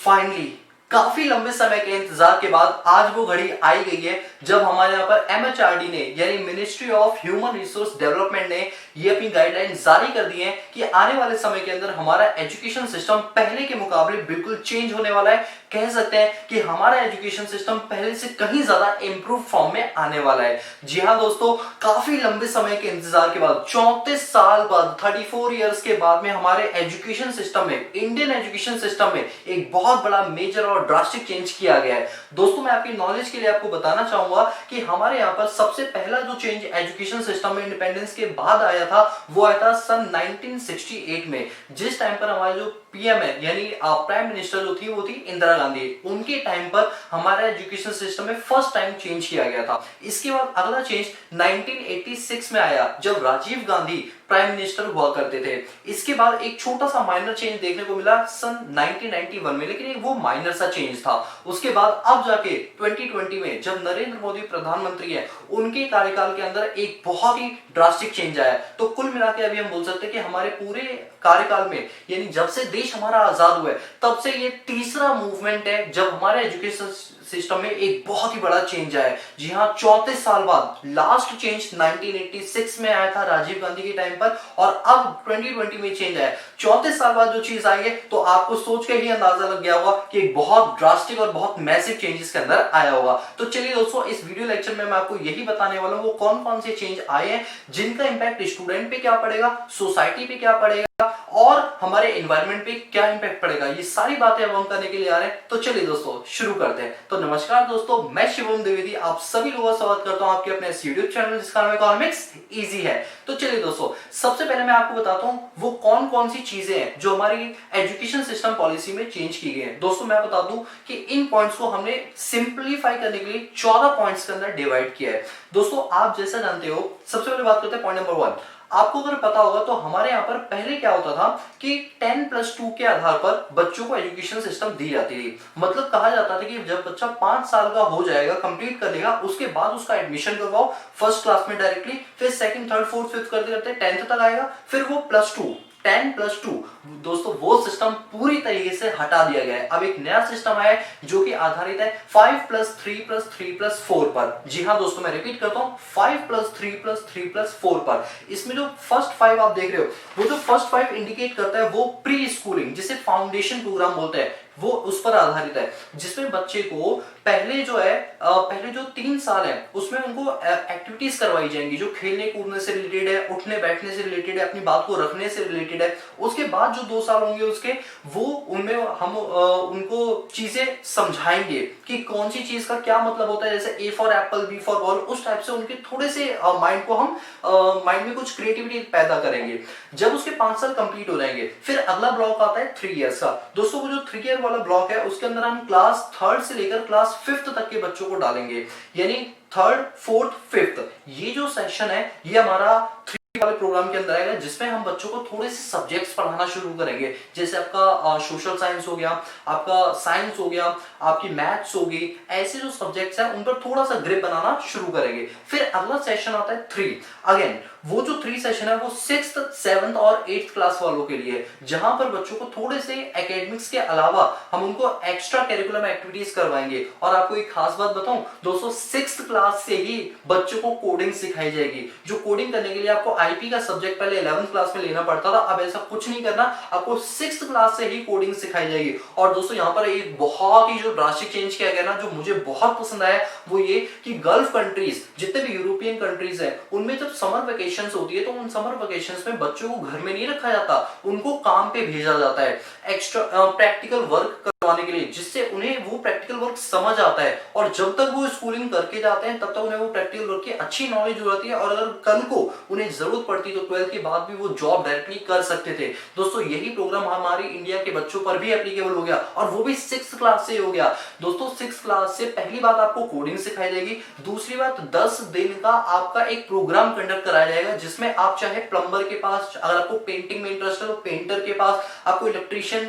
Finally काफी लंबे समय के इंतजार के बाद आज वो घड़ी आई गई है जब हमारे यहाँ पर एमएचआरडी ने यानी ministry of human resource development ने ये अपनी गाइडलाइन जारी कर दी है कि आने वाले समय के अंदर हमारा एजुकेशन सिस्टम पहले के मुकाबले बिल्कुल चेंज होने वाला है। कह सकते हैं कि हमारा एजुकेशन सिस्टम पहले से कहीं ज्यादा इंप्रूव फॉर्म में आने वाला है। जी हाँ दोस्तों, काफी लंबे समय के इंतजार के बाद 34 साल बाद 34 इयर्स के बाद में हमारे एजुकेशन सिस्टम में, इंडियन एजुकेशन सिस्टम में एक बहुत बड़ा मेजर और ड्रास्टिक चेंज किया गया है। दोस्तों मैं आपकी नॉलेज के लिए आपको बताना चाहूंगा कि हमारे यहाँ पर सबसे पहला जो चेंज एजुकेशन सिस्टम में इंडिपेंडेंस के बाद आया था वो आया था सन 1968 में, जिस टाइम पर हमारे जो पीएम है यानी प्राइम मिनिस्टर जो थी वो थी इंदिरा गांधी। उनके टाइम पर हमारा एजुकेशन सिस्टम में फर्स्ट टाइम चेंज किया गया था। इसके बाद अगला चेंज 1986 में आया जब राजीव गांधी प्राइम मिनिस्टर हुआ करते थे। इसके बाद एक छोटा सा माइनर चेंज देखने को मिला सन 1991 में, लेकिन वो माइनर सा चेंज था। उसके बाद अब जाके 2020 में जब नरेंद्र मोदी प्रधानमंत्री है उनके कार्यकाल के अंदर एक बहुत ही ड्रास्टिक चेंज आया। तो कुल मिला के अभी हम बोल सकते हैं कि हमारे पूरे कार्यकाल में यानी जब से देश हमारा आजाद हुआ है तब से ये तीसरा मूवमेंट है जब हमारे एजुकेशन सिस्टम में एक बहुत ही बड़ा चेंज आया है। जी हाँ, 34 साल बाद लास्ट चेंज 1986 में आया था राजीव गांधी के टाइम पर और अब 2020 में चेंज आया। 34 साल बाद जो चीज आई है तो आपको सोच के ही अंदाजा लग गया होगा कि एक बहुत ड्रास्टिक और बहुत मैसिव चेंजेस के अंदर आया होगा। तो चलिए दोस्तों, इस वीडियो लेक्चर में मैं आपको यही बताने वाला हूँ वो कौन कौन से चेंज आए हैं जिनका इंपैक्ट स्टूडेंट पे क्या पड़ेगा, सोसाइटी पे क्या पड़ेगा और हमारे एनवायरनमेंट पे क्या इंपैक्ट पड़ेगा। ये सारी बातें अब हम करने के लिए आ रहे हैं। तो चलिए दोस्तों शुरू करते हैं। तो नमस्कार दोस्तों, मैं शिवम द्विवेदी आप सभी लोगों का स्वागत करता हूं आपके अपने यूट्यूब चैनल जिसका नाम इकोनॉमिक्स इजी है। तो चलिए दोस्तों, सबसे पहले मैं आपको बताता हूं वो कौन कौन सी चीजें हैं जो हमारी एजुकेशन सिस्टम पॉलिसी में चेंज की गई है। दोस्तों मैं बता दूं कि इन पॉइंट्स को हमने सिंप्लीफाई करने के लिए 14 पॉइंट्स के अंदर डिवाइड किया है। दोस्तों आप जैसा जानते हो, सबसे पहले बात करते हैं पॉइंट नंबर 1। आपको अगर पता होगा तो हमारे यहाँ पर पहले क्या होता था कि 10+2 के आधार पर बच्चों को एजुकेशन सिस्टम दी जाती थी। मतलब कहा जाता था कि जब बच्चा 5 साल का हो जाएगा, कंप्लीट कर लेगा, उसके बाद उसका एडमिशन करवाओ फर्स्ट क्लास में डायरेक्टली, फिर सेकंड थर्ड फोर्थ फिफ्थ करते करते 10th तक आएगा, फिर वो +2 10+2। दोस्तों वो सिस्टम पूरी तरीके से हटा दिया गया है। अब एक नया सिस्टम है जो कि आधारित है 5+3+3+4 पर। जी हाँ दोस्तों, मैं रिपीट करता हूं 5+3+3+4 पर। इसमें जो फर्स्ट 5 आप देख रहे हो, वो जो फर्स्ट 5 इंडिकेट करता है वो प्री स्कूलिंग जिसे फाउंडेशन प्रोग्राम बोलते हैं वो उस पर आधारित है, जिसमें बच्चे को पहले जो 3 साल है उसमें उनको एक्टिविटीज करवाई जाएंगी जो खेलने कूदने से रिलेटेड है, उठने बैठने से रिलेटेड है, अपनी बात को रखने से रिलेटेड है। उसके बाद जो 2 साल होंगे उसके, वो उनमें हम उनको चीजें समझाएंगे कि कौन सी चीज का क्या मतलब होता है, जैसे A for Apple, B for ball, उस टाइप से उनके थोड़े से माइंड को हम माइंड में कुछ क्रिएटिविटी पैदा करेंगे। जब उसके 5 साल कंप्लीट हो जाएंगे फिर अगला ब्लॉक आता है 3 इयर्स का। दोस्तों वो जो 3 ईयर वाला ब्लॉक है उसके अंदर हम क्लास 3rd से लेकर क्लास 5th तक के बच्चों को डालेंगे, यानी 3rd 4th 5th। ये जो सेक्शन है ये हमारा 3 वाले प्रोग्राम के अंदर आएगा, जिसमें हम बच्चों को थोड़े से सब्जेक्ट्स पढ़ाना शुरू करेंगे, जैसे आपका सोशल साइंस हो गया, आपका साइंस हो गया, आपकी मैथ्स होगी। ऐसे जो सब्जेक्ट्स हैं उन पर थोड़ा सा ग्रिप बनाना शुरू करेंगे। फिर अगला सेशन आता है 3। अगेन वो जो 3 सेशन है वो 6th 7th और 8th क्लास वालों के लिए, जहां पर बच्चों को थोड़े से एकेडमिक्स के अलावा हम उनको एक्स्ट्रा करिकुलम एक्टिविटीज करवाएंगे। और आपको एक खास बात बताऊं दोस्तों, 6th क्लास से ही बच्चों को कोडिंग सिखाई जाएगी। जो कोडिंग करने के लिए आपको आईपी का सब्जेक्ट पहले 11th क्लास में लेना पड़ता था, अब ऐसा कुछ नहीं करना, आपको 6th क्लास से ही कोडिंग सिखाई जाएगी। और दोस्तों यहाँ पर एक बहुत ही जो ड्रास्टिक चेंज किया गया ना, जो मुझे बहुत पसंद आया, वो ये कि गल्फ कंट्रीज, जितने भी यूरोपियन कंट्रीज हैं, उनमें जब समर वेकेशंस होती है तो उन समर वेकेशंस में बच्चों को घर में नहीं रखा जाता, उनको काम पे भेजा जाता है एक्स्ट्रा प्रैक्टिकल वर्क करवाने के लिए, जिससे उन्हें वो प्रैक्टिकल वर्क समझ आता है। और जब तक वो स्कूलिंग करके जाते हैं तब तक उन्हें वो प्रैक्टिकल वर्क की अच्छी नॉलेज हो जाती है, और अगर कल को उन्हें जरूरत पड़ती तो 12th के बाद भी वो जॉब डायरेक्टली कर सकते थे। दोस्तों यही प्रोग्राम हमारी इंडिया के बच्चों पर भी एप्लीकेबल हो गया, और वो भी 6th क्लास से हो गया। दोस्तों 6th क्लास से पहली बात आपको कोडिंग सिखाई जाएगी, दूसरी बात 10 दिन का आपका एक प्रोग्राम कंडक्ट कराया जाएगा जाएगा, जिसमें आप चाहे प्लम्बर के पास, अगर आपको पेंटिंग में इंटरेस्ट है तो पेंटर के पास, आपको इलेक्ट्रिशियन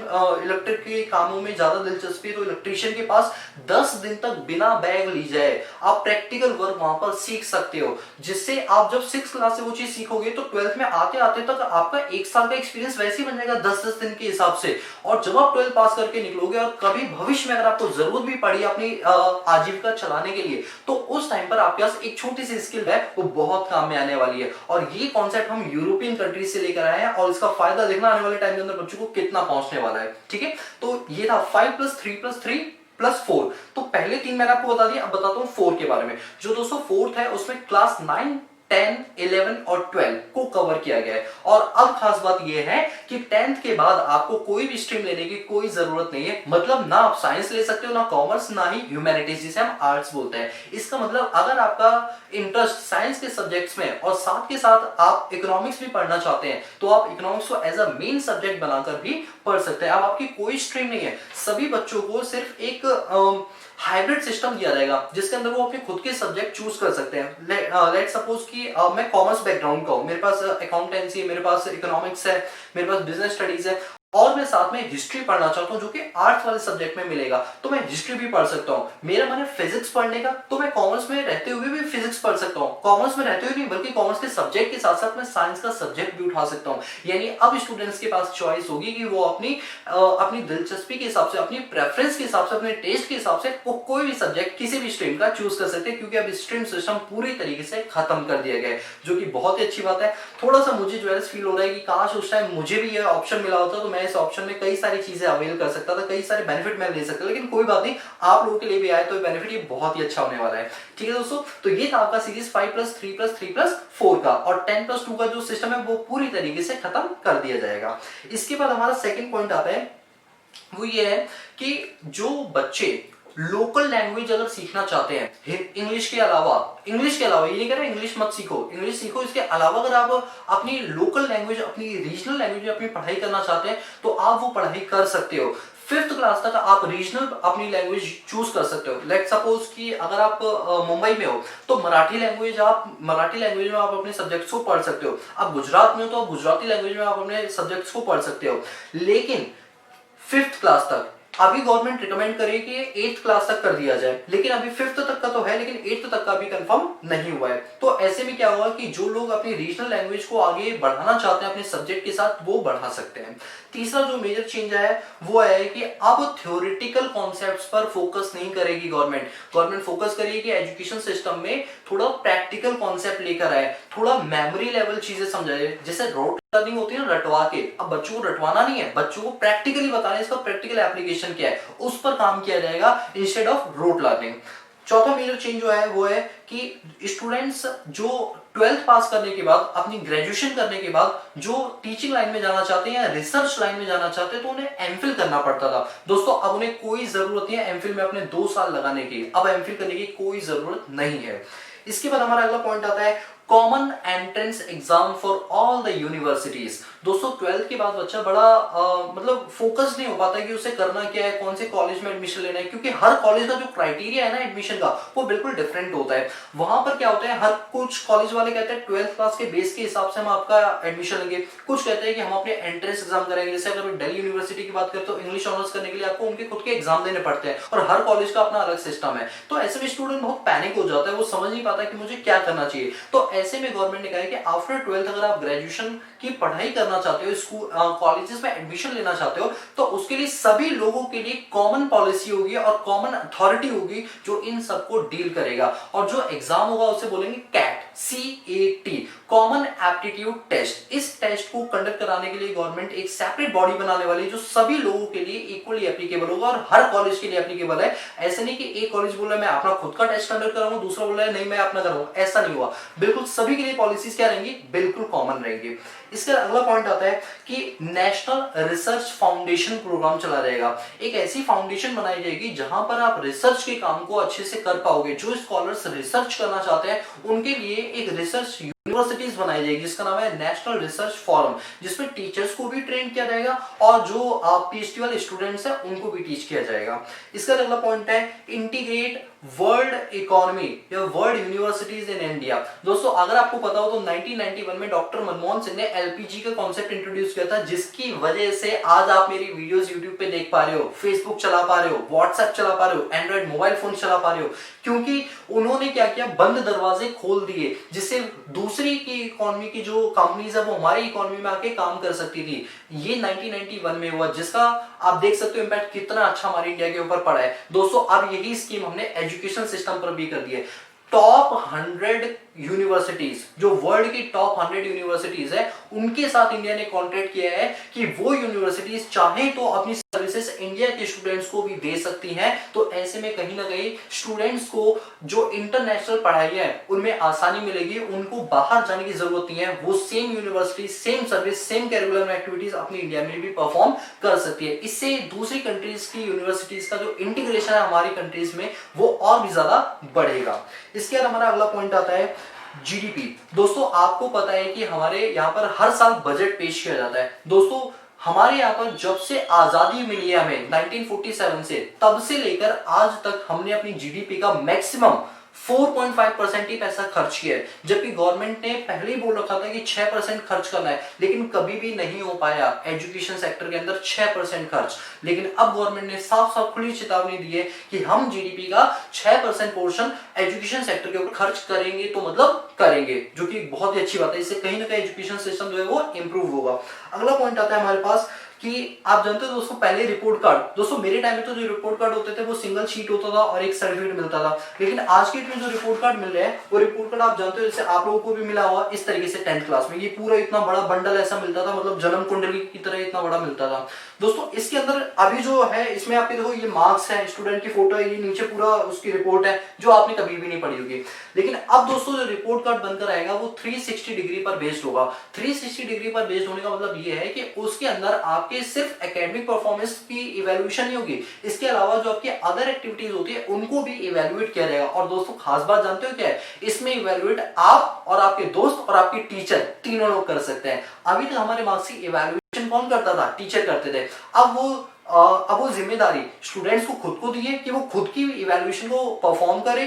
इलेक्ट्रिक के कामों में ज्यादा दिलचस्पी है तो इलेक्ट्रिशियन के पास 10 दिन तक बिना बैग ली जाए आप प्रैक्टिकल वर्क वहां पर सीख सकते हो, जिससे आप जब 6 क्लास से वो चीज सीखोगे तो 12th में आते आते तक आपका 1 साल का एक्सपीरियंस वैसे ही बन जाएगा 10-10 दिन के हिसाब से। और जब आप 12 पास करके निकलोगे और कभी भविष्य में अगर आपको जरूरत भी पड़ी अपनी आजीविका चलाने के लिए, तो उस टाइम पर आपके पास एक छोटी सी स्किल है वो बहुत काम में आने वाली है। और ये कॉन्सेप्ट हम यूरोपियन कंट्रीज से लेकर आए हैं और इसका फायदा देखना आने वाले टाइम के अंदर बच्चों को कितना पहुंचने वाला है। ठीक है, तो ये था 5+3+3+4। तो पहले 3 मैंने आपको बता दिया, अब बताता हूं 4 के बारे में। जो दोस्तों 4th है उसमें क्लास 9, 10, 11 और 12 को कवर किया गया है। और अब खास बात यह है कि 10th के बाद आपको कोई भी स्ट्रीम लेने की कोई जरूरत नहीं है, मतलब ना आप साइंस ले सकते हो, ना कॉमर्स, ना ही ह्यूमैनिटीज जिसे हम आर्ट्स बोलते हैं। इसका मतलब अगर आपका इंटरेस्ट साइंस के सब्जेक्ट्स में और साथ के साथ आप इकोनॉमिक्स भी पढ़ना चाहते हैं तो आप इकोनॉमिक्स को एज अ मेन सब्जेक्ट बनाकर भी पढ़ सकते हैं। अब आपकी कोई स्ट्रीम नहीं है, सभी बच्चों को सिर्फ एक हाइब्रिड सिस्टम दिया जाएगा जिसके अंदर वो अपने खुद के सब्जेक्ट चूज कर सकते हैं। लेट सपोज कि मैं कॉमर्स बैकग्राउंड का हूं, मेरे पास अकाउंटेंसी है, मेरे पास इकोनॉमिक्स है, मेरे पास बिजनेस स्टडीज है और मैं साथ में हिस्ट्री पढ़ना चाहता हूं जो कि आर्ट्स वाले सब्जेक्ट में मिलेगा, तो मैं हिस्ट्री भी पढ़ सकता हूं। मेरा मन है फिजिक्स पढ़ने का, तो मैं कॉमर्स में रहते हुए भी फिजिक्स पढ़ सकता हूं। कॉमर्स में रहते हुए नहीं बल्कि कॉमर्स के सब्जेक्ट के साथ साथ मैं साइंस का सब्जेक्ट भी उठा सकता हूं। यानी अब स्टूडेंट्स के पास चॉइस होगी कि वो अपनी दिलचस्पी के हिसाब से, अपनी प्रेफरेंस के हिसाब से, अपने टेस्ट के हिसाब से वो कोई भी सब्जेक्ट किसी भी स्ट्रीम का चूज कर सकते हैं, क्योंकि अब स्ट्रीम सिस्टम पूरी तरीके से खत्म कर दिया गया है, जो कि बहुत ही अच्छी बात है। थोड़ा सा मुझे जो है फील हो रहा है कि काश उस टाइम मुझे भी ये ऑप्शन मिला होता तो मैं इस ऑप्शन में कई सारी चीजें अवेल कर सकता था, कई सारे बेनिफिट मैं ले सकता, लेकिन कोई बात नहीं, आप लोगों के लिए भी आए तो बेनिफिट ये बहुत ही अच्छा होने वाला है। ठीक है दोस्तों, तो ये था आपका सीरीज 5+3+3+4 का, और 10+2 का जो सिस्टम है वो पूरी तरीके से खत्म कर दिया जाएगा। इसके बाद हमारा सेकंड पॉइंट आता है, वो ये है कि जो बच्चे लोकल लैंग्वेज अगर सीखना चाहते हैं इंग्लिश के अलावा, ये नहीं कह रहे इंग्लिश मत सीखो, इंग्लिश सीखो, इसके अलावा अगर आप अपनी लोकल लैंग्वेज, अपनी रीजनल लैंग्वेज में अपनी पढ़ाई करना चाहते हैं तो आप वो पढ़ाई कर सकते हो। 5th क्लास तक आप रीजनल अपनी लैंग्वेज चूज कर सकते हो। लेट सपोज कि अगर आप मुंबई में हो तो मराठी लैंग्वेज में आप अपने सब्जेक्ट्स को पढ़ सकते हो। आप गुजरात में हो तो आप गुजराती लैंग्वेज में आप अपने सब्जेक्ट्स को पढ़ सकते हो। लेकिन 5th क्लास तक अभी गवर्नमेंट रिकमेंड करे कि 8th क्लास तक कर दिया जाए, लेकिन अभी 5th तक का तो है, लेकिन 8th तक का भी कंफर्म नहीं हुआ है। तो ऐसे में क्या होगा कि जो लोग अपनी रीजनल लैंग्वेज को आगे बढ़ाना चाहते हैं अपने सब्जेक्ट के साथ, वो बढ़ा सकते हैं। तीसरा जो मेजर चेंज है वो है कि अब थ्योरेटिकल कॉन्सेप्ट्स पर फोकस नहीं करेगी गवर्नमेंट फोकस करेगी कि एजुकेशन सिस्टम में थोड़ा प्रैक्टिकल कॉन्सेप्ट लेकर आए, थोड़ा मेमोरी लेवल चीजें समझाए। जैसे रोट लर्निंग होती है ना, रटवा के, अब बच्चों को रटवाना नहीं है, बच्चों को प्रैक्टिकली बताना है इसका प्रैक्टिकल एप्लीकेशन क्या है, उस पर काम किया जाएगा इंस्टेड ऑफ रोट लर्निंग। चौथा मेजर चेंज जो है वो है कि स्टूडेंट्स जो 12th पास करने के बाद, अपनी ग्रेजुएशन करने के बाद जो टीचिंग लाइन में जाना चाहते हैं या रिसर्च लाइन में जाना चाहते हैं तो उन्हें एमफिल करना पड़ता था। दोस्तों अब उन्हें कोई जरूरत नहीं है एमफिल में अपने 2 साल लगाने की, अब एमफिल करने की कोई जरूरत नहीं है। इसके बाद हमारा अगला पॉइंट आता है common entrance exam for all the universities. दोस्तों 12th के बाद बच्चा बड़ा मतलब फोकस नहीं हो पाता कि उसे करना क्या है, कौन से कॉलेज में एडमिशन लेना है, क्योंकि हर कॉलेज का जो क्राइटेरिया है ना एडमिशन का वो बिल्कुल डिफरेंट होता है। वहां पर क्या होता है, हर कुछ कॉलेज वाले कहते हैं 12th क्लास के बेस के हिसाब से हम आपका एडमिशन लेंगे, कुछ कहते हैं कि हम अपने एंट्रेंस एग्जाम करेंगे। जैसे अगर दिल्ली यूनिवर्सिटी की बात करें तो इंग्लिश ऑनर्स करने के लिए आपको उनके खुद के एग्जाम देने पड़ते हैं और हर कॉलेज का अपना अलग सिस्टम है। तो ऐसे में स्टूडेंट बहुत पैनिक हो जाता है, वो समझ नहीं पाता कि मुझे क्या करना चाहिए। तो ऐसे में गवर्नमेंट ने कहा है कि आफ्टर 12th अगर आप ग्रेजुएशन की पढ़ाई करना चाहते हो, स्कूल कॉलेजेस में एडमिशन लेना चाहते हो, तो उसके लिए सभी लोगों के लिए कॉमन पॉलिसी होगी और कॉमन अथॉरिटी होगी जो इन सबको डील करेगा। और जो एग्जाम होगा उसे बोलेंगे cat, CAT, common aptitude test. इस टेस्ट को कंडक्ट कराने के लिए गवर्नमेंट एक सेपरेट बॉडी बनाने वाली है जो सभी लोगों के लिए इक्वली एप्लीकेबल होगा और हर कॉलेज के लिए एप्लीकेबल है। ऐसे नहीं कि एक कॉलेज बोल रहा है मैं अपना खुद का टेस्ट कंडक्ट कराऊंगा, दूसरा बोल रहा है नहीं मैं अपना करूंगा, ऐसा नहीं हुआ। बिल्कुल सभी के लिए पॉलिसीज क्या रहेंगी, बिल्कुल कॉमन रहेंगी। इसका अगला पॉइंट आता है कि नेशनल रिसर्च फाउंडेशन प्रोग्राम चला जाएगा। एक ऐसी फाउंडेशन बनाई जाएगी जहां पर आप रिसर्च के काम को अच्छे से कर पाओगे। जो स्कॉलर्स रिसर्च करना चाहते हैं उनके लिए एक रिसर्च यूनिवर्सिटीज बनाई जाएगी जिसका नाम है नेशनल रिसर्च फोरम, जिसमें टीचर्स को भी ट्रेन किया जाएगा और जो पीएचडी वाले स्टूडेंट्स हैं उनको भी टीच किया जाएगा। इसका अगला पॉइंट है इंटीग्रेट वर्ल्ड इकोनॉमी या वर्ल्ड यूनिवर्सिटीज इन इंडिया। दोस्तों अगर आपको पता हो तो 1991 में डॉक्टर मनमोहन सिंह ने एलपीजी का कॉन्सेप्ट इंट्रोड्यूस किया था, जिसकी वजह से आज आप मेरी वीडियोस यूट्यूब पे देख पा रहे हो, फेसबुक चला पा रहे हो, व्हाट्सएप चला पा रहे हो, एंड्रॉइड मोबाइल फोन चला पा रहे हो, क्योंकि उन्होंने क्या किया, बंद दरवाजे खोल दिए जिससे दूसरी की इकोनॉमी की जो कंपनीज है वो हमारी इकोनॉमी में आके काम कर सकती थी। ये 1991 में हुआ, जिसका आप देख सकते हो इंपैक्ट कितना अच्छा हमारे इंडिया के ऊपर पड़ा है। दोस्तों अब यही स्कीम हमने एजुकेशन सिस्टम पर भी कर दी है। टॉप 100 यूनिवर्सिटीज, जो वर्ल्ड की टॉप 100 यूनिवर्सिटीज है, उनके साथ इंडिया ने कॉन्ट्रैक्ट किया है कि वो यूनिवर्सिटीज चाहे तो अपनी सर्विसेज इंडिया के स्टूडेंट्स को भी दे सकती हैं। तो ऐसे में कहीं ना कहीं स्टूडेंट्स को जो इंटरनेशनल पढ़ाई है उनमें आसानी मिलेगी, उनको बाहर जाने की जरूरत नहीं है, वो same university, same service, same curriculum activities अपनी इंडिया में भी परफॉर्म कर सकती है। इससे दूसरी कंट्रीज की यूनिवर्सिटीज का जो इंटीग्रेशन है हमारी कंट्रीज में वो और भी ज्यादा बढ़ेगा। इसके बाद हमारा अगला पॉइंट आता है जीडीपी। दोस्तों आपको पता है कि हमारे यहाँ पर हर साल बजट पेश किया जाता है। दोस्तों हमारे यहाँ पर जब से आजादी मिली है हमें 1947 से, तब से लेकर आज तक हमने अपनी जीडीपी का मैक्सिमम 4.5% ही पैसा खर्च किया है, जबकि गवर्नमेंट ने पहले ही बोल रखा था कि 6% खर्च करना है, लेकिन कभी भी नहीं हो पाया एजुकेशन सेक्टर के अंदर 6% खर्च। लेकिन अब गवर्नमेंट ने साफ साफ खुली चेतावनी दी है कि हम जीडीपी का 6% पोर्शन एजुकेशन सेक्टर के ऊपर खर्च करेंगे, तो मतलब करेंगे, जो कि बहुत ही अच्छी बात है। इससे कहीं ना कहीं एजुकेशन सिस्टम जो है वो इंप्रूव होगा। अगला पॉइंट आता है हमारे पास कि आप जानते हो दोस्तों पहले रिपोर्ट कार्ड, दोस्तों मेरे टाइम में तो जो रिपोर्ट कार्ड होते थे वो सिंगल शीट होता था और एक सर्टिफिकेट मिलता था, लेकिन आज के डेट में जो रिपोर्ट कार्ड मिल रहे हैं वो रिपोर्ट कार्ड आप जानते हो जैसे आप लोगों को भी मिला हुआ इस तरीके से 10th क्लास में, ये पूरा इतना बड़ा बंडल ऐसा मिलता था, मतलब जन्म कुंडली की तरह इतना बड़ा मिलता था। दोस्तों इसके अंदर अभी जो है इसमें आपके देखो ये मार्क्स है, स्टूडेंट की फोटो है, ये नीचे पूरा उसकी रिपोर्ट है जो आपने कभी भी नहीं पढ़ी होगी। लेकिन अब दोस्तों जो रिपोर्ट कार्ड बनकर आएगा वो 360 डिग्री पर बेस्ड होगा। 360 डिग्री पर बेस्ड होने का मतलब ये है कि उसके अंदर आपके सिर्फ एकेडमिक परफॉर्मेंस की इवैल्यूएशन नहीं होगी, इसके अलावा जो आपकी अदर एक्टिविटीज होती है उनको भी इवैल्यूएट किया जाएगा। और दोस्तों खास बात जानते हो क्या है, इसमें इवैल्यूएट आप और आपके दोस्त और आपके टीचर तीनों लोग कर सकते हैं। अभी तक हमारे मार्क्स की इवैल्यूएशन कौन करता था, टीचर करते थे। अब वो जिम्मेदारी स्टूडेंट्स को खुद को दी है कि वो खुद की इवैल्यूएशन को परफॉर्म करे,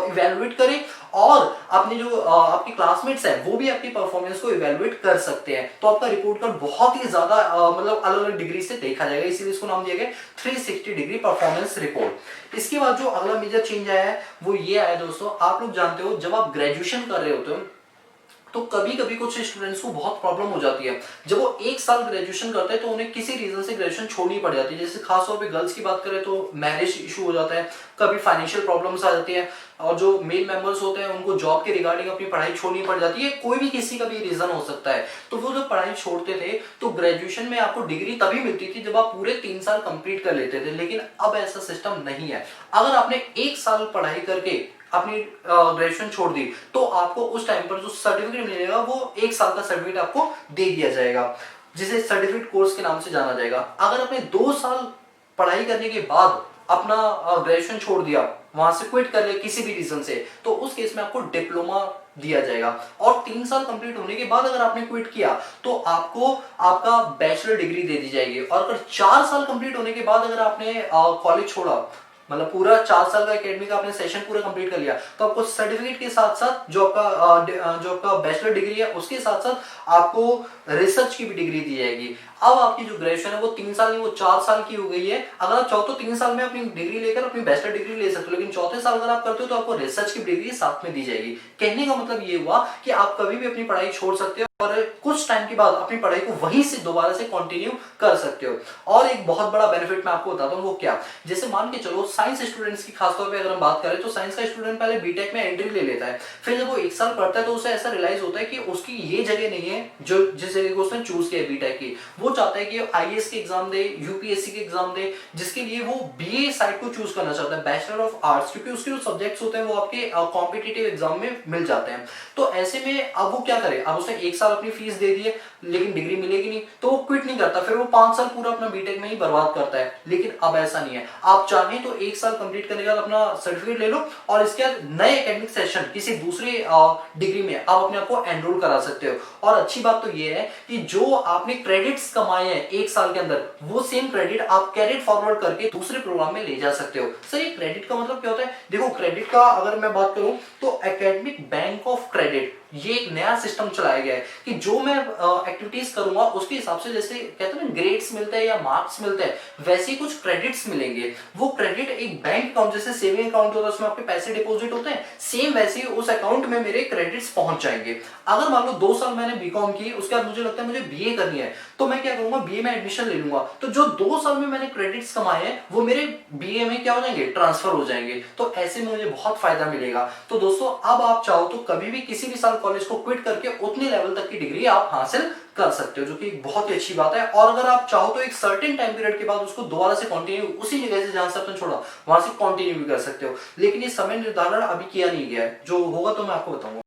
इवैल्यूएट करे, और अपने जो आपके क्लासमेट्स हैं वो भी आपकी परफॉर्मेंस को इवैल्यूएट कर सकते हैं। तो आपका रिपोर्ट कार्ड बहुत ही ज्यादा मतलब अलग अलग डिग्री से देखा जाएगा, इसीलिए इसको नाम दिया गया 360 डिग्री परफॉर्मेंस रिपोर्ट। इसके बाद जो अगला मेजर चेंज आया है वो ये आया दोस्तों, आप लोग जानते हो जब आप ग्रेजुएशन कर रहे होते हो तो कभी कभी कुछ स्टूडेंट्स को बहुत प्रॉब्लम हो जाती है। जब वो एक साल ग्रेजुएशन करते हैं तो उन्हें किसी रीजन से ग्रेजुएशन छोड़नी पड़ जाती है। जैसे खासतौर पे गर्ल्स की बात करें तो मैरिज इशू हो जाता है, कभी फाइनेंशियल प्रॉब्लम्स आ जाती है, और जो मेल मेंबर्स होते हैं उनको जॉब के रिगार्डिंग अपनी पढ़ाई छोड़नी पड़ जाती है, कोई भी किसी का भी रीजन हो सकता है। तो वो जब पढ़ाई छोड़ते थे तो ग्रेजुएशन में आपको डिग्री तभी मिलती थी जब आप पूरे 3 साल कंप्लीट कर लेते थे, लेकिन अब ऐसा सिस्टम नहीं है। अगर आपने 1 साल पढ़ाई करके अपनी ग्रेजुएशन छोड़ दी तो आपको उस टाइम पर जो सर्टिफिकेट मिलेगा वो 1 साल का सर्टिफिकेट आपको दे दिया जाएगा, जिसे सर्टिफिकेट कोर्स के नाम से जाना जाएगा। अगर आपने 2 साल पढ़ाई करने के बाद अपना ग्रेजुएशन छोड़ दिया, वहां से क्विट कर लिया किसी भी रीजन से, तो उस केस में आपको डिप्लोमा दिया जाएगा। और 3 साल कंप्लीट होने के बाद अगर आपने क्विट किया तो आपको आपका बैचलर डिग्री दे दी जाएगी। और अगर 4 साल कंप्लीट होने के बाद अगर आपने कॉलेज छोड़ा, मतलब पूरा 4 साल का एकेडमिक का आपने सेशन पूरा कंप्लीट कर लिया, तो आपको सर्टिफिकेट के साथ साथ जो आपका बैचलर डिग्री है उसके साथ साथ आपको रिसर्च की भी डिग्री दी जाएगी। अब आपकी जो ग्रेजुएशन है वो 3 साल नहीं वो 4 साल की हो गई है। अगर आप चाहो तो 3 साल में अपनी डिग्री लेकर अपनी बैचलर डिग्री ले सकते हो, लेकिन चौथे साल अगर आप करते हो तो आपको रिसर्च की डिग्री साथ में दी जाएगी। कहने का मतलब ये हुआ कि आप कभी भी अपनी पढ़ाई छोड़ सकते हो और कुछ टाइम के बाद अपनी पढ़ाई को वहीं से दोबारा से कंटिन्यू कर सकते हो। और एक बहुत बड़ा बेनिफिट मैं आपको बताता हूँ वो क्या, जैसे मान के चलो साइंस स्टूडेंट्स की खासतौर पे अगर हम बात करें तो साइंस का स्टूडेंट पहले बीटेक में एंट्री ले लेता है, फिर जब वो 1 साल पढ़ता है तो उसे ऐसा रियलाइज होता है कि उसकी ये जगह नहीं है जो जिस जगह को उसने चूज किया बीटेक की, वो चाहता है कि आईएएस के एग्जाम दे, यूपीएससी के एग्जाम दे, जिसके लिए वो बीए साइड को चूज करना चाहता है, बैचलर ऑफ आर्ट्स, क्योंकि उसके जो सब्जेक्ट्स होते हैं वो आपके कॉम्पिटिटिव एग्जाम में मिल जाते हैं। तो ऐसे में अब वो क्या करे, अब उसने 1 साल अपनी फीस दे दी है लेकिन डिग्री मिलेगी नहीं, तो वो क्विट नहीं करता, फिर वो 5 साल पूरा अपना बीटेक में ही बर्बाद करता है। लेकिन अब ऐसा नहीं है, आप चाहें तो 1 साल कंप्लीट करने के बाद अपना सर्टिफिकेट ले लो और इसके बाद नए एकेडमिक सेशन किसी दूसरे डिग्री में आप अपने आप को एनरोल करा सकते हो। और अच्छी बात तो ये है कि जो आपने क्रेडिट्स कमाए हैं 1 साल के अंदर, वो सेम क्रेडिट आप कैरिड फॉरवर्ड करके दूसरे प्रोग्राम में ले जा सकते हो। सर ये क्रेडिट का मतलब क्या होता है? देखो क्रेडिट का अगर मैं बात करूं तो एकेडमिक बैंक ऑफ क्रेडिट, ये एक नया सिस्टम चलाया गया है कि जो मैं एक्टिविटीज करूंगा उसके हिसाब से, जैसे कहते हैं ना ग्रेड्स मिलते हैं या मार्क्स मिलते हैं, वैसे ही कुछ क्रेडिट्स मिलेंगे। वो क्रेडिट एक बैंक अकाउंट, जैसे सेविंग अकाउंट होता है उसमें आपके पैसे डिपॉजिट होते हैं, सेम वैसे ही उस अकाउंट में मेरे क्रेडिट्स पहुंच जाएंगे। अगर मान लो 2 साल मैंने बीकॉम की, उसके बाद मुझे लगता है मुझे बीए करनी है, तो मैं क्या करूंगा, बीए में एडमिशन ले लूंगा, तो जो 2 साल में मैंने क्रेडिट्स कमाए हैं वो मेरे बीए में क्या हो जाएंगे, ट्रांसफर हो जाएंगे। तो ऐसे में मुझे बहुत फायदा मिलेगा। तो दोस्तों अब आप चाहो तो कभी भी किसी भी साल कॉलेज को क्विट करके उतने लेवल तक की डिग्री आप हासिल कर सकते हो, जो कि एक बहुत ही अच्छी बात है। और अगर आप चाहो तो एक सर्टेन टाइम पीरियड के बाद उसको दोबारा से कंटिन्यू उसी जगह से जहां से आपने छोड़ा वहां से कंटिन्यू भी कर सकते हो, लेकिन ये समय निर्धारण अभी किया नहीं गया है, जो होगा तो मैं आपको बताऊंगा।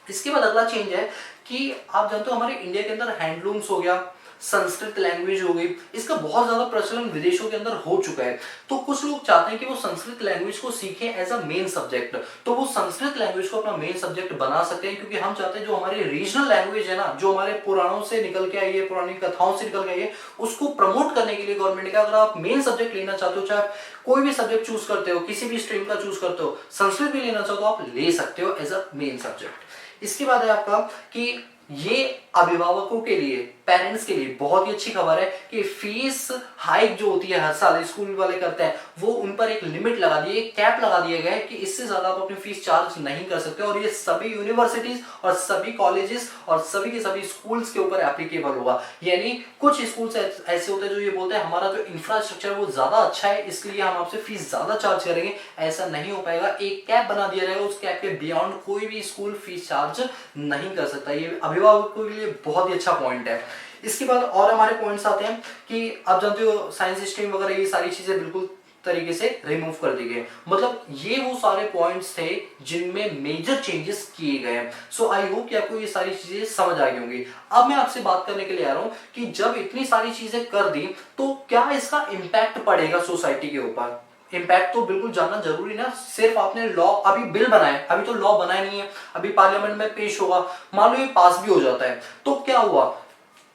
इसके बाद अगला चेंज है कि आप जानते हो हमारे इंडिया के अंदर हैंडलूम्स हो गया, संस्कृत लैंग्वेज हो गई, इसका बहुत ज्यादा प्रचलन विदेशों के अंदर हो चुका है। तो कुछ लोग चाहते हैं कि वो संस्कृत लैंग्वेज को सीखें एज अ मेन सब्जेक्ट, तो वो संस्कृत लैंग्वेज को अपना मेन सब्जेक्ट बना सकते हैं, क्योंकि हम चाहते हैं जो हमारी रीजनल लैंग्वेज है ना, जो हमारे पुराणों से निकल के आई है, पुरानी कथाओं से निकल के आई है, उसको प्रमोट करने के लिए गवर्नमेंट का, अगर आप मेन सब्जेक्ट लेना चाहते हो, चाहे कोई भी सब्जेक्ट चूज करते हो, किसी भी स्ट्रीम का चूज करते हो, संस्कृत भी लेना चाहते हो आप ले सकते हो एज अ मेन सब्जेक्ट। इसके बाद है आपका कि ये अभिभावकों के लिए, पेरेंट्स के लिए बहुत ही अच्छी खबर है कि फीस हाइक जो होती है हर साल स्कूल वाले करते हैं, वो उन पर एक लिमिट लगा दी है, कैप लगा दिया गया है कि इससे ज्यादा आप अपनी फीस चार्ज नहीं कर सकते। और ये सभी यूनिवर्सिटीज और सभी कॉलेजेस और सभी के सभी स्कूल्स के ऊपर एप्लीकेबल होगा। यानी कुछ स्कूल्स ऐसे होते हैं जो ये बोलते हैं हमारा जो इंफ्रास्ट्रक्चर वो ज्यादा अच्छा है, इसलिए हम आपसे फीस ज्यादा चार्ज करेंगे, ऐसा नहीं हो पाएगा। एक कैप बना दिया जाएगा, उस कैप के बियॉन्ड कोई भी स्कूल फीस चार्ज नहीं कर सकता। ये अभिभावकों के लिए बहुत ही अच्छा पॉइंट है। इसके बाद और हमारे पॉइंट्स आते हैं कि आप जानते हो साइंस स्ट्रीम वगैरह ये सारी चीजें बिल्कुल तरीके से रिमूव कर दी गई। मतलब ये वो सारे पॉइंट्स थे जिनमें मेजर चेंजेस किए गए हैं। सो आई होप कि आपको ये सारी चीजें समझ आ गई होंगी। अब मैं आपसे बात करने के लिए आ रहा हूं कि जब इतनी सारी चीजें कर दी तो क्या इसका इंपैक्ट पड़ेगा सोसाइटी के ऊपर। इम्पैक्ट तो बिल्कुल जानना जरूरी ना, सिर्फ आपने लॉ, अभी बिल बनाए, अभी तो लॉ बना नहीं है, अभी पार्लियामेंट में पेश होगा, मान लो ये पास भी हो जाता है तो क्या हुआ,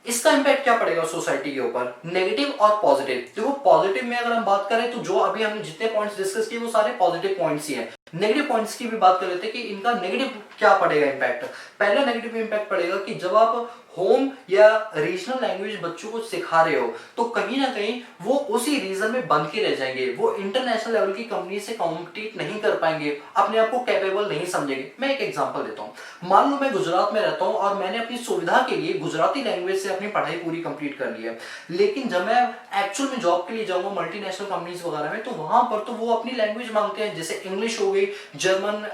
इसका इंपैक्ट क्या पड़ेगा सोसाइटी के ऊपर, नेगेटिव और पॉजिटिव। देखो पॉजिटिव में अगर हम बात करें तो जो अभी हमने जितने पॉइंट्स डिस्कस किए वो सारे पॉजिटिव पॉइंट्स ही हैं। नेगेटिव पॉइंट्स की भी बात कर लेते हैं कि इनका नेगेटिव क्या पड़ेगा इंपैक्ट। पहला नेगेटिव इंपैक्ट पड़ेगा कि जब आप होम या रीजनल लैंग्वेज बच्चों को सिखा रहे हो तो कहीं ना कहीं वो उसी रीजन में बंद के रह जाएंगे, वो इंटरनेशनल लेवल की कंपनी से कॉम्पिटिट नहीं कर पाएंगे, अपने आप को कैपेबल नहीं समझेंगे। मैं एक एग्जांपल देता हूं, मान लो मैं गुजरात में रहता हूं और मैंने अपनी सुविधा के लिए गुजराती लैंग्वेज से अपनी पढ़ाई पूरी कंप्लीट कर ली है, लेकिन जब मैं एक्चुअल में जॉब के लिए जाऊंगा मल्टीनेशनल कंपनीज वगैरह में, तो वहां पर तो वो अपनी लैंग्वेज मांगते हैं, जैसे इंग्लिश हो गई, जर्मन,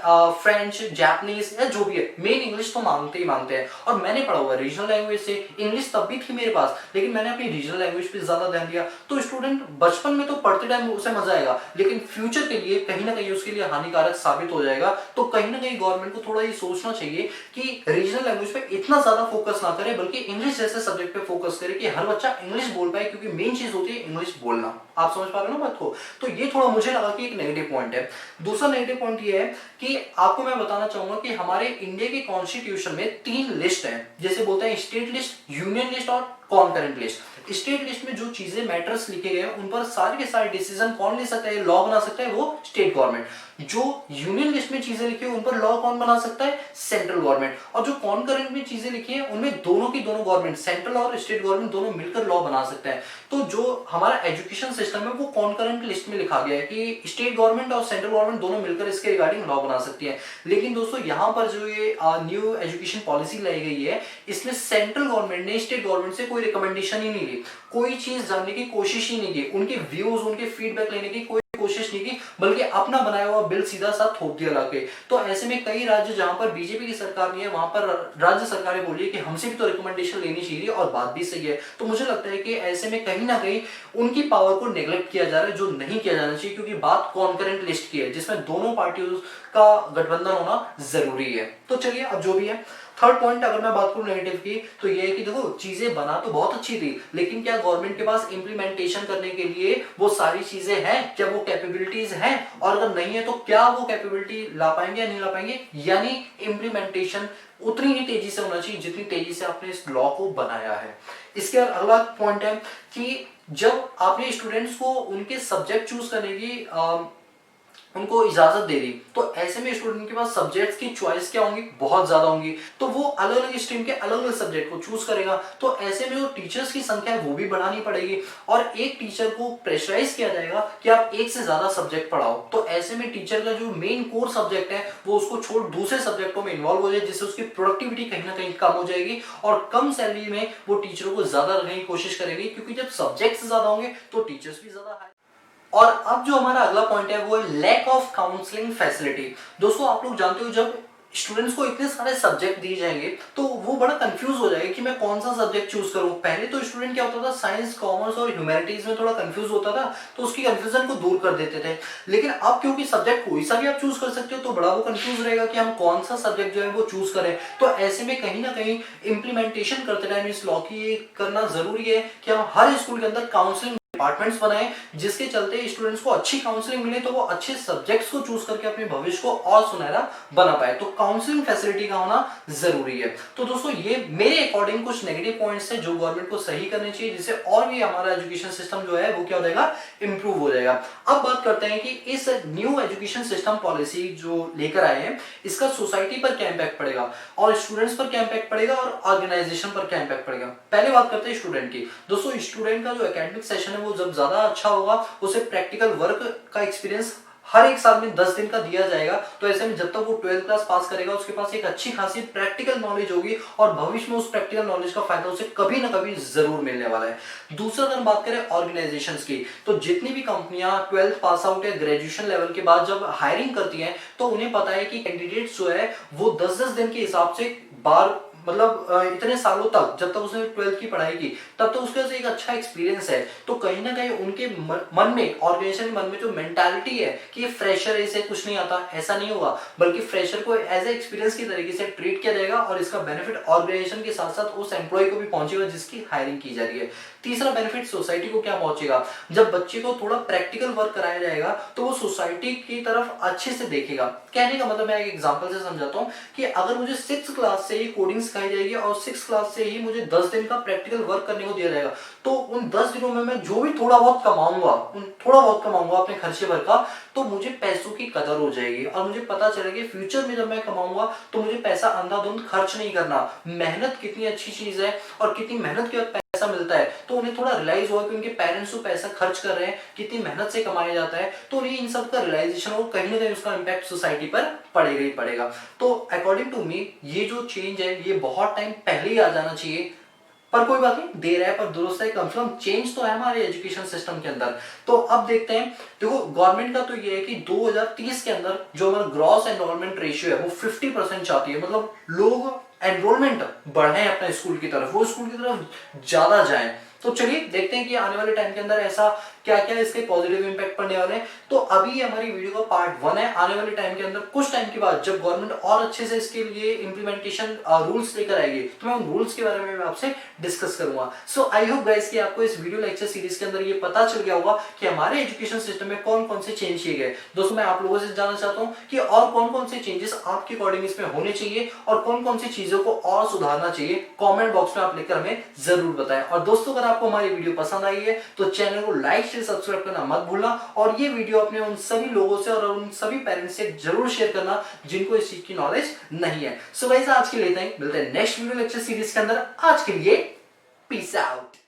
फ्रेंच, जापानीज या जो भी है, मेन इंग्लिश तो मांगते ही मांगते हैं। और मैंने पढ़ा हुआ रीजनल लैंग्वेज से, इंग्लिश तब भी थी मेरे पास, लेकिन मैंने अपनी रीजनल लैंग्वेज पे ज्यादा ध्यान दिया। तो स्टूडेंट बचपन में तो पढ़ते टाइम उसे मजा आएगा, लेकिन फ्यूचर के लिए कहीं ना कहीं उसके लिए हानिकारक साबित हो जाएगा। तो कहीं ना कहीं गवर्नमेंट को थोड़ा ये सोचना चाहिए कि रीजनल लैंग्वेज पे इतना ज्यादा फोकस ना करे, बल्कि इंग्लिश जैसे सब्जेक्ट पे फोकस करे कि हर बच्चा इंग्लिश बोल पाए, क्योंकि मेन चीज होती है इंग्लिश बोलना। आप समझ पा रहे हो ना बात को? तो ये थोड़ा मुझे लगा कि एक नेगेटिव पॉइंट है। दूसरा नेगेटिव पॉइंट ये है कि आपको मैं बताना चाहूंगा कि हमारे इंडिया के कॉन्स्टिट्यूशन में 3 लिस्ट हैं, जैसे बोलते हैं स्टेट लिस्ट, यूनियन लिस्ट और कॉन्करेंट लिस्ट। स्टेट लिस्ट में जो चीजें मैटर्स लिखे गए हैं उन पर सारे के सारे डिसीजन कौन ले सकता है, लॉ बना सकता है, वो स्टेट गवर्नमेंट। जो यूनियन लिस्ट में चीजें लिखी है उन पर लॉ कौन बना सकता है, सेंट्रल गवर्नमेंट। और जो कॉन्करेंट में चीजें लिखी है उनमें दोनों की दोनों गवर्नमेंट, सेंट्रल और स्टेट गवर्नमेंट दोनों मिलकर लॉ बना सकते हैं। तो जो हमारा एजुकेशन सिस्टम है वो कॉन्करेंट लिस्ट में लिखा गया है कि स्टेट गवर्नमेंट और सेंट्रल गवर्नमेंट दोनों मिलकर इसके रिगार्डिंग लॉ बना सकती है। लेकिन दोस्तों यहाँ पर जो ये न्यू एजुकेशन पॉलिसी लाई गई है, इसमें सेंट्रल गवर्नमेंट ने स्टेट गवर्नमेंट से कोई रिकमेंडेशन ही नहीं ली, कोई चीज जानने की कोशिश ही नहीं की, उनके व्यूज, उनके फीडबैक लेने की कोई कोशिश नहीं की, बल्कि अपना बनाया हुआ बिल सीधा सा थोप दिया लाके। तो ऐसे में कई राज्य जहां पर बीजेपी की सरकार नहीं है, वहां पर राज्य सरकारें बोली कि हमसे भी तो रिकमेंडेशन लेनी चाहिए, और बात भी सही है। तो मुझे लगता है कि ऐसे में कहीं ना कहीं उनकी पावर को नेग्लेक्ट किया जा रहा है, जो नहीं किया जाना चाहिए, क्योंकि बात कॉन्करेंट लिस्ट की है जिसमें दोनों पार्टियों का गठबंधन होना जरूरी है। तो चलिए, अब जो भी है, थर्ड पॉइंट अगर मैं बात करूं नेगेटिव की, तो ये है कि देखो, चीजें बना तो बहुत अच्छी थी, लेकिन क्या गवर्नमेंट के पास इंप्लीमेंटेशन करने के लिए वो सारी चीजें हैं? क्या वो कैपेबिलिटीज हैं? और अगर नहीं है तो क्या वो कैपेबिलिटी ला पाएंगे या नहीं ला पाएंगे? यानी इंप्लीमेंटेशन उतनी ही तेजी से होना चाहिए जितनी तेजी से आपने इस लॉ को बनाया है। इसके अगला पॉइंट है कि जब आपने स्टूडेंट्स को उनके सब्जेक्ट चूज करने की उनको इजाजत दे दी, तो ऐसे में स्टूडेंट के पास सब्जेक्ट्स की चॉइस क्या होंगी? बहुत ज्यादा होंगी। तो वो अलग अलग स्ट्रीम के अलग अलग सब्जेक्ट को चूज करेगा। तो ऐसे में जो टीचर्स की संख्या है वो भी बढ़ानी पड़ेगी, और एक टीचर को प्रेशराइज किया जाएगा कि आप एक से ज्यादा सब्जेक्ट पढ़ाओ। तो ऐसे में टीचर का जो मेन कोर सब्जेक्ट है वो उसको छोड़ दूसरे सब्जेक्टों में इन्वॉल्व हो जाए, जिससे उसकी प्रोडक्टिविटी कहीं ना कहीं कम हो जाएगी, और कम सैलरी में वो टीचरों को ज्यादा रखने की कोशिश करेगी, क्योंकि जब सब्जेक्ट्स ज्यादा होंगे तो टीचर्स भी ज्यादा। और अब जो हमारा अगला पॉइंट है वो है लैक ऑफ काउंसलिंग फैसिलिटी। दोस्तों, आप लोग जानते हो, जब स्टूडेंट्स को इतने सारे सब्जेक्ट दिए जाएंगे तो वो बड़ा कंफ्यूज हो जाएगा कि मैं कौन सा सब्जेक्ट चूज करूं। पहले तो स्टूडेंट क्या होता था, साइंस, कॉमर्स और ह्यूमैनिटीज में थोड़ा कंफ्यूज होता था, तो उसकी कंफ्यूजन को दूर कर देते थे। लेकिन अब क्योंकि सब्जेक्ट कोई सा भी आप चूज कर सकते हो, तो बड़ा वो कंफ्यूज रहेगा कि हम कौन सा सब्जेक्ट जो है वो चूज करें। तो ऐसे में कहीं ना कहीं इंप्लीमेंटेशन करते टाइम इस लॉ की करना जरूरी है कि हम हर स्कूल के अंदर काउंसलिंग डिपार्टमेंट्स बनाएं, जिसके चलते स्टूडेंट्स को अच्छी काउंसलिंग मिले, तो वो अच्छे सब्जेक्ट्स को चूज करके अपने भविष्य को और सुनहरा बना पाए। तो काउंसलिंग फैसिलिटी का होना जरूरी है। तो दोस्तों, ये मेरे अकॉर्डिंग कुछ नेगेटिव पॉइंट्स है जो गवर्नमेंट को सही करने चाहिए, जिससे और भी हमारा एजुकेशन सिस्टम जो है वो क्या हो जाएगा, इंप्रूव हो जाएगा। अब बात करते हैं कि इस न्यू एजुकेशन सिस्टम पॉलिसी जो लेकर आए हैं, इसका सोसाइटी पर क्या इंपैक्ट पड़ेगा, और स्टूडेंट्स पर क्या इंपैक्ट पड़ेगा, और ऑर्गेनाइजेशन पर क्या इंपैक्ट पड़ेगा। पहले बात करते हैं स्टूडेंट की। दोस्तों, स्टूडेंट का जो एकेडमिक सेशन है वो जब ज्यादा अच्छा होगा, उसे प्रैक्टिकल वर्क का एक्सपीरियंस हर एक साल में 10 दिन का दिया जाएगा। तो ऐसे में जब तक वो 12th क्लास पास करेगा, उसके पास एक अच्छी खासी प्रैक्टिकल नॉलेज होगी, और भविष्य में उस प्रैक्टिकल नॉलेज का फायदा उसे कभी ना कभी जरूर मिलने वाला है। दूसरा, अगर बात करें ऑर्गेनाइजेशंस की, तो जितनी भी कंपनियां 12th पास आउट या ग्रेजुएशन लेवल के बाद जब हायरिंग करती हैं, तो उन्हें पता है कि कैंडिडेट्स जो है वो 10-10 दिन के हिसाब से बार, मतलब इतने सालों तक, जब तक उसने 12th की पढ़ाई की, तब तक उसके पास एक अच्छा एक्सपीरियंस है। तो कहीं ना कहीं उनके मन में, ऑर्गेनाइजेशन के मन में जो मेंटालिटी है कि ये फ्रेशर है, इसे कुछ नहीं आता, ऐसा नहीं होगा, बल्कि फ्रेशर को एज ए एक्सपीरियंस की तरीके से ट्रीट किया जाएगा, और इसका बेनिफिट ऑर्गेनाइजेशन के साथ साथ उस एम्प्लॉय को भी पहुंचेगा जिसकी हायरिंग की जा रही है। तीसरा बेनिफिट सोसाइटी को क्या पहुंचेगा, जब बच्चे को थोड़ा प्रैक्टिकल वर्क कराया जाएगा तो वो सोसाइटी की तरफ अच्छे से देखेगा। कहने का मतलब, मैं एक एग्जांपल से समझाता हूं कि अगर मुझे 6th क्लास से ही कोडिंग सिखाई जाएगी और 6th क्लास से ही मुझे 10 दिन का प्रैक्टिकल वर्क करने को दिया जाएगा, तो उन 10 दिनों में मैं जो भी थोड़ा बहुत कमाऊंगा अपने खर्चे भर का, तो मुझे पैसों की कदर हो जाएगी, और मुझे पता चलेगा फ्यूचर में जब मैं कमाऊंगा तो मुझे पैसा अंधाधुंध खर्च नहीं करना। मेहनत कितनी अच्छी चीज है, और कितनी मेहनत के बाद पैसा मिलता है, तो उन्हें थोड़ा रियलाइज होगा कि उनके पेरेंट्स जो पैसा खर्च कर रहे हैं कितनी मेहनत से कमाया जाता है, तो उन्हें इन सब का रियलाइजेशन हो, कहीं ना कहीं उसका इंपैक्ट सोसाइटी पर पड़ेगा ही पड़ेगा। तो अकॉर्डिंग टू मी, ये जो चेंज है ये बहुत टाइम पहले ही आ जाना चाहिए, पर कोई बात नहीं, देर है पर दुरुस्त है, कम से कम चेंज तो है हमारे एजुकेशन सिस्टम के अंदर। तो अब देखते हैं, देखो गवर्नमेंट का तो ये है कि 2030 के अंदर जो हमारा ग्रॉस एनरोलमेंट रेशियो है वो 50% चाहती है, मतलब लोग एनरोलमेंट बढ़े अपने स्कूल की तरफ, वो स्कूल की तरफ ज्यादा जाएं। तो चलिए देखते हैं कि आने वाले टाइम के अंदर ऐसा क्या क्या इसके पॉजिटिव इंपैक्ट पड़ने वाले हैं। तो अभी हमारी वीडियो का पार्ट 1 है। आने वाले टाइम के अंदर कुछ टाइम के बाद जब गवर्नमेंट और अच्छे से इसके लिए इंप्लीमेंटेशन रूल्स लेकर आएगी, तो मैं उन रूल्स के बारे में आपसे डिस्कस करूंगा। सो आई होप गाइस कि आपको इस वीडियो लेक्चर सीरीज के अंदर ये पता चल गया होगा कि हमारे एजुकेशन सिस्टम में कौन कौन से चेंज किए गए। दोस्तों, मैं आप लोगों से जानना चाहता हूं कि और कौन कौन से चेंजेस आपके अकॉर्डिंग इसमें होने चाहिए, और कौन कौन सी चीजों को और सुधारना चाहिए। कमेंट बॉक्स में आप लिखकर हमें जरूर बताएं। और दोस्तों, अगर आपको हमारी वीडियो पसंद आई है तो चैनल को लाइक शेयर सब्सक्राइब करना मत भूलना, और ये वीडियो अपने उन सभी लोगों से और उन सभी पेरेंट्स से जरूर शेयर करना जिनको इस चीज की नॉलेज नहीं है। सो गाइस, आज के लिए इतना ही, मिलते हैं नेक्स्ट वीडियो लेक्चर सीरीज के अंदर। आज के लिए पीस आउट।